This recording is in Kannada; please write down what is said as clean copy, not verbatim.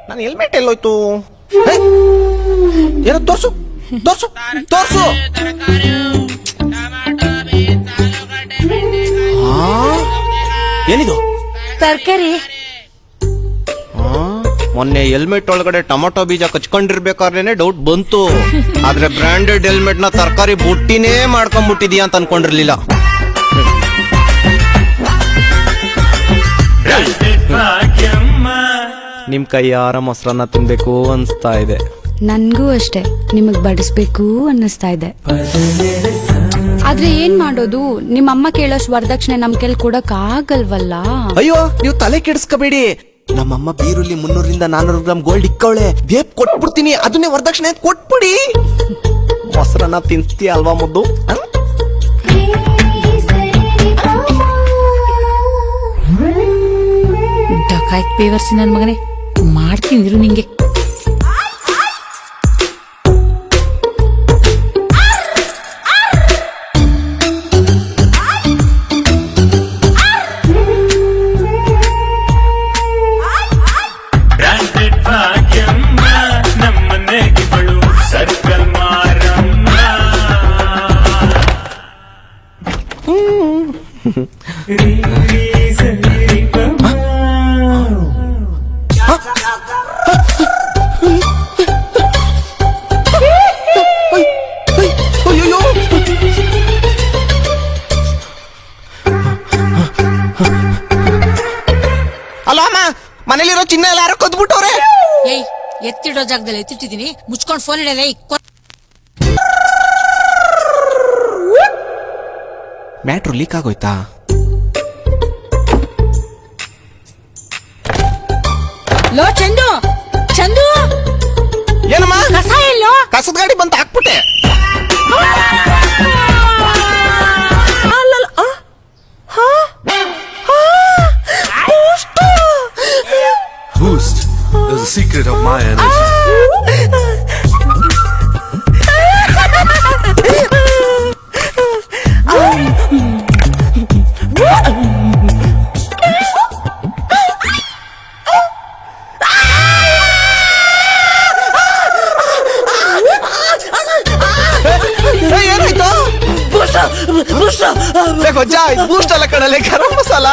ನಾನು ಹೆಲ್ಮೆಟ್ ಎಲ್ಲೋಯ್ತು? ಏನೋ ತೋರ್ಸು ತೋರ್ಸು ತೋರ್ಸು. ಏನಿದು? ತರಕಾರಿ. ಮೊನ್ನೆ ಹೆಲ್ಮೆಟ್ ಒಳಗಡೆ ಟೊಮೊಟೊ ಬೀಜ ಕಚ್ಕೊಂಡಿರ್ಬೇಕಾದ್ರೇನೆ ಡೌಟ್ ಬಂತು. ಆದ್ರೆ ಬ್ರಾಂಡೆಡ್ ಹೆಲ್ಮೆಟ್ ನ ತರಕಾರಿ ಬುಟ್ಟಿನೇ ಮಾಡ್ಕೊಂಡ್ಬಿಟ್ಟಿದ್ಯಾ ಅಂತ ಅನ್ಕೊಂಡಿರ್ಲಿಲ್ಲ. ನಿಮ್ ಕೈಯಾರ ಮೊಸರನ್ನ ತಿನ್ಬೇಕು ಅನ್ಸ್ತಾ ಇದೆ. ನನ್ಗೂ ಅಷ್ಟೇ, ನಿಮಗ್ ಬಡಿಸ್ಬೇಕು ಅನ್ನಿಸ್ತಾ ಇದೆ. ಆದ್ರೆ ಏನ್ ಮಾಡೋದು, ನಿಮ್ಮಮ್ಮ ಕೇಳೋಷ್ಟು ವರದಕ್ಷಿಣೆ ನಮ್ ಕೆಲ್ ಕೊಡಕ್ ಆಗಲ್ವಲ್ಲ. ಅಯ್ಯೋ, ನೀವು ತಲೆ ಕೆಡಿಸ್ಕೋಬೇಡಿ. ನಮ್ಮಮ್ಮ ಬೀರುಲಿ 300 - 400 ಗ್ರಾಮ್ ಗೋಲ್ಡ್ ಇಕ್ಕವಳೆ. ಬೇಪ್ ಕೊಟ್ಬಿಡ್ತೀನಿ, ಅದನ್ನೇ ವರದಕ್ಷಿಣೆ ಕೊಟ್ಬಿಡಿ. ಮೊಸರನ್ನ ತಿನ್ಸ್ತೀಯ ಅಲ್ವಾ ಮುದ್ದು? ಡಕಾಯ್ತ್ ಬೇವರ್ಸಿ ನನ್ ಮಗನೇ, ಮಾಡ್ತೀನಿ ಇರು ನಿಂಗೆ. ಅಲ್ಲ ಅಮ್ಮ, ಮನೇಲಿರೋ ಚಿನ್ನ ಎಲ್ಲ ಯಾರೋ ಕದ್ಬಿಟ್ಟವ್ರೆ. ಏಯ್, ಎತ್ತಿಡೋ ಜಾಗದಲ್ಲಿ ಎತ್ತಿಟ್ಟಿದೀನಿ, ಮುಚ್ಕೊಂಡ್ ಫೋನ್ ಇಡಲ್ಲ. ಮ್ಯಾಟ್ರು ಲೀಕ್ ಆಗೋಯ್ತಾ? ಲೋ ಚಂದು, ಚಂದು, ಏನಮ್ಮ? ಕಸ ಎಲ್ಲೋ? ಕಸದ ಗಾಡಿ ಬಂತ ಹಾಕ್ಬಿಟ್ಟೆ. Boost is the secret of my energy. ಏನಾಯ್ತು? ಬೂಸ್ಟ್ ಅಲ್ಲ ಕಣಲೆ, ಗರಂ ಮಸಾಲ.